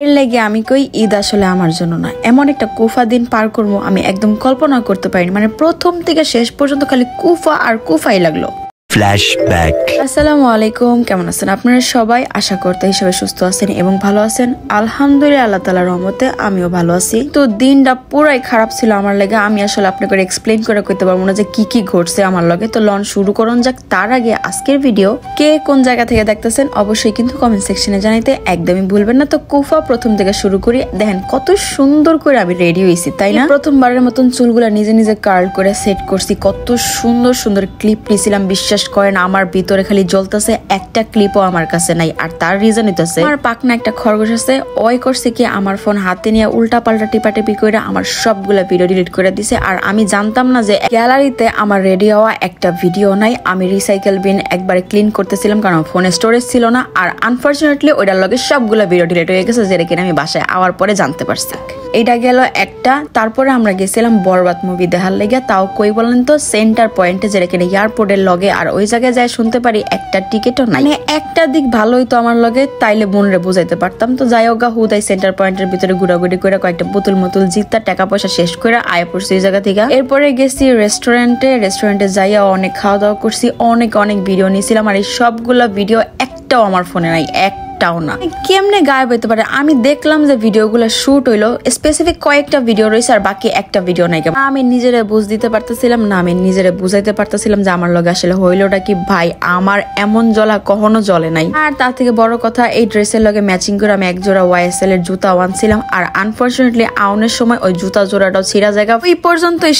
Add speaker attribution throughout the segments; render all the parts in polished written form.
Speaker 1: এর লেগে আমি কই ঈদ আসলে আমার জন্য না, এমন একটা কুফা দিন পার করবো আমি একদম কল্পনা করতে পারিনি। মানে প্রথম থেকে শেষ পর্যন্ত খালি কুফা আর কুফাই লাগলো।
Speaker 2: ফ্ল্যাশব্যাক।
Speaker 1: আসসালামু আলাইকুম, কেমন আছেন আপনারা সবাই? আশা করতে হিসেবে সুস্থ আছেন এবং ভালো আছেন। আলহামদুলিল্লাহ, আল্লাহ তাআলার রহমতে আমিও ভালো আছি। তো দিনটা পুরাই খারাপ ছিল আমার লাগে। আমি আসলে আপনাকে এক্সপ্লেইন করে কইতে পারবো না যে কি কি ঘটছে আমার লগে। তো লন শুরু করুন যাক। তার আগে আজকের ভিডিও কে কোন জায়গা থেকে দেখতেছেন অবশ্যই কিন্তু কমেন্ট সেকশনে জানাইতে একদমই ভুলবেন না। তো কুফা প্রথম থেকে শুরু করি। দেখেন কত সুন্দর করে আমি রেডি হয়েছি, তাই না? প্রথমবারের মতন চুলগুলা নিজে নিজে কার্ল করে সেট করছি। কত সুন্দর সুন্দর ক্লিপ নিয়েছিলাম, বিশ্বাস করেন আমার ভিতরে খালি জ্বলতেছে। একটা ক্লিপও আমার কাছে নাই। আর তার রিজন হইতেছে আমার পাকনা একটা খরগোশ আছে, ওই করছে কি আমার ফোন হাতে নিয়ে উল্টা পাল্টা টিপাটিপি করে আমার সবগুলা ভিডিও ডিলিট করে দিছে। আর আমি জানতাম না যে গ্যালারিতে আমার রেডি হওয়া একটা ভিডিও নাই। আমি রিসাইকেল বিন একবারে ক্লিন করতেছিলাম কারণ ফোনে স্টোরেজ ছিল না। আর আনফরচুনেটলি ওইটার লগে সবগুলা ভিডিও ডিলিট হয়ে গেছে, যেটা কিনা আমি বাসায় আওয়ার পরে জানতে পারছি। এটা গেল একটা। তারপরে আমরা গেছিলাম বরবাদ মুভি দেখার লেগে। তাও কই বলেন তো, সেন্টার পয়েন্টে, যেটা কিনা এয়ারপোর্টের লগে। আর ওই জায়গায় যায় শুনতে পারি একটা টিকিটও নাই। মানে একটা দিক ভালোই তো আমার লগে, তাইলে বোনরে বুঝাইতে পারতাম। তো যাই হোক, হুদাই সেন্টার পয়েন্টের ভিতরে ঘুরাঘুরি করে কয়েকটা বোতল মতুল জিতা টাকা পয়সা শেষ করে আয় পড়ছি এই জায়গা থেকে। এরপরে গেছি রেস্টুরেন্টে যাইয়া অনেক খাওয়া দাওয়া করছি, অনেক ভিডিও নিয়েছিলাম। আর এই সবগুলা ভিডিও একটাও আমার ফোনে নাই, একটাও না। কেমনে গায়েব হইতে পারে? আমি দেখলাম যে ভিডিওগুলো শুট হইলো, স্পেসিফিক কয়েকটা ভিডিও রয়েছে আর বাকি একটা ভিডিও নাই। আমি নিজেরে বুঝ দিতে পারতেছিলাম না, আমি নিজেরে বুঝাইতে পারতেছিলাম যে আমার লগে আসলে হইলোটা কি। ভাই, আমার এমন জ্বলা কখনো জ্বলে নাই। আর তার থেকে বড় কথা, এই ড্রেসের লগে ম্যাচিং করে আমি একজোড়া YSL এর জুতা আনছিলাম। আর আনফরচুনেটলি আউনের সময় ওই জুতা জোড়াটাও ছিঁড়া জায়গা। ওই পর্যন্তই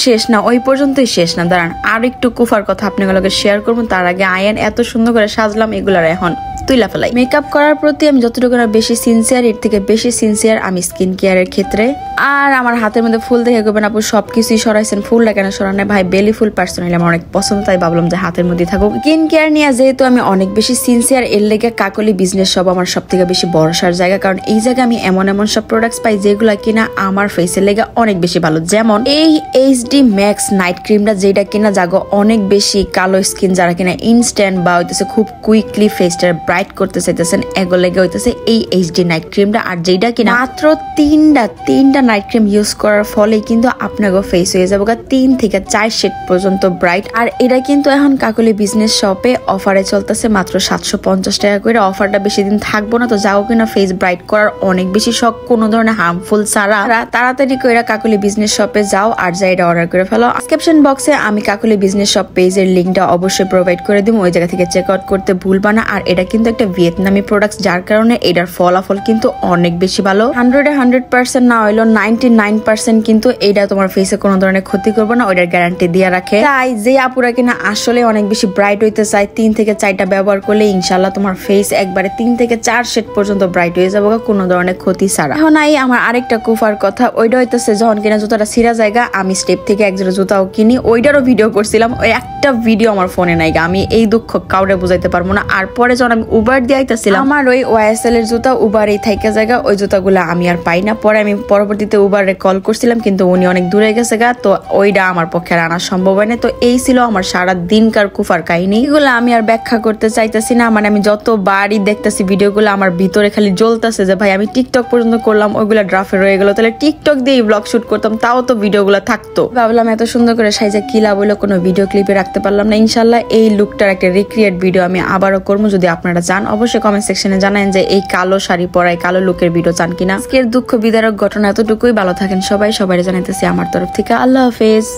Speaker 1: শেষ না। দাঁড়ান, আর একটু কুফার কথা আপনাদের লগে শেয়ার করবো। তার আগে আয়েন এত সুন্দর করে সাজলাম, এগুলার এখন তুইলা ফেলাই। মেকআপ করার প্রতি আমি যতটুকু বেশি সিনসিয়ার, এর থেকে বেশি সিনসিয়ার আমি স্কিন কেয়ারের ক্ষেত্রে। আর আমার হাতের মধ্যে ফুল দেখে করবেন আপু সবকিছুই সরাইছেন, ফুলটা কেন সরানো? ভাই, বেলি ফুল পার্সোনালি আমার অনেক পছন্দ, তাই ভাবলাম যে হাতের মধ্যে থাকুক। স্কিন কেয়ার নিয়ে যেহেতু আমি অনেক বেশি সিনসিয়ার, এর লেগে কাকলি বিজনেস সব আমার সব থেকে বেশি ভরসার জায়গা। কারণ এই জায়গায় আমি এমন সব প্রোডাক্টস পাই যেগুলা কিনা আমার ফেসের লেগে অনেক বেশি ভালো। যেমন এই HD ম্যাক্স নাইট ক্রিমটা, যেটা কিনা জাগো অনেক বেশি কালো স্কিন, যারা কিনা ইনস্ট্যান্ট বা হইতেছে খুব কুইকলি ফেসটা ব্রাইট করতে চাইতেছেন, এগুলো লেগে হইতেছে এই HD নাইট ক্রিমটা। আর যেটা কিনা মাত্র তিনটা নাইট ক্রিম ইউজ করার ফলে কিন্তু আপনাকে ফেস হয়ে যাবে 3 থেকে 4 শেড পর্যন্ত ব্রাইট। আর এটা কিন্তু এখন কাকলি বিজনেস শপে অফারে চলতেছে মাত্র 750 টাকা করে। অফারটা বেশি দিন থাকবো না। তো যাও কিনা ফেস ব্রাইট করার অনেক বেশি শখ, কোনো ধরনের হার্মফুল ছাড়া, তাড়াতাড়ি করে কাকলি বিজনেস শপে যাও আর যা এটা অর্ডার করে ফেলো। ডেসক্রিপশন বক্সে আমি কাকলি বিজনেস শপ পেজের লিঙ্কটা অবশ্যই প্রোভাইড করে দিব, ওই জায়গা থেকে চেক আউট করতে ভুলবা না। আর এটা কিন্তু একটা ভিয়েতনামি প্রোডাক্ট, যার কারণে এটার ফলাফল কিন্তু অনেক বেশি ভালো। 100% না হইলো 99% কিন্তু এটা তোমার ফেসে কোনো ধরনের ক্ষতি করবে না, ওইটার গ্যারান্টি দিয়ে রাখে। তাই যে আপুরা কিনা আসলে অনেক বেশি ব্রাইট হইতে চায়, 3 থেকে 4টা ব্যবহার করলে ইনশাল্লাহ তোমার ফেস একবারে 3 থেকে 4 শেড পর্যন্ত ব্রাইট হয়ে যাবে কোনো ধরনের ক্ষতি ছাড়া। এখন আমার আরেকটা কুফার কথা, ওইটা হইতেছে যখন কিনা জুতাটা ছিঁড়া জায়গা, আমি স্টেপ থেকে একজোড়া জুতাও কিনি, ওইটারও ভিডিও করছিলাম। ওই একটা ভিডিও আমার ফোনে নাই, আমি এই দুঃখ কাউরে বুঝাইতে পারবো না। আর পরে যখন আমি উবার দিয়ে আইতাছিলাম, আমার ওই YSL এর জুতা উবারে থাইকা জায়গা, ওই জুতাগুলা আমি আর পাই না। পরে আমি পরবর্তীতে উবারে কল করছিলাম, কিন্তু উনি অনেক দূরে গেছে গা, তো ওইটা আমার পক্ষে আনা সম্ভব হয় না। তো এই ছিল আমার সারা দিনকার কুফার কাহিনী। এগুলো আমি আর ব্যাখ্যা করতে চাইতেছি না। মানে আমি যতবারই দেখতেছি ভিডিওগুলো, আমার ভিতরে খালি জ্বলতেছে যে ভাই, আমি টিকটক পর্যন্ত করলাম, ওইগুলা ড্রাফে রয়ে গেল। তাহলে টিকটক দিয়ে ব্লগ শুট করতাম, তাও তো ভিডিওগুলো থাকতো। ভাবলাম এত সুন্দর করে সাইজা কি লাভ হইলো, কোনো ভিডিও ক্লিপে রাখতে পারলাম না। ইনশাল্লাহ এই লুকটার একটা রিক্রিয়েট ভিডিও আমি আবারও করবো। যদি আপনারা চান অবশ্যই কমেন্ট সেকশনে জানান যে এই কালো শাড়ি পরায় কালো লুকের ভিডিও চান কিনা। আজকের দুঃখ বিদারক ঘটনা এতটুকুই। ভালো থাকেন সবাই জানাইতেছি আমার তরফ থেকে। আল্লাহ হাফেজ।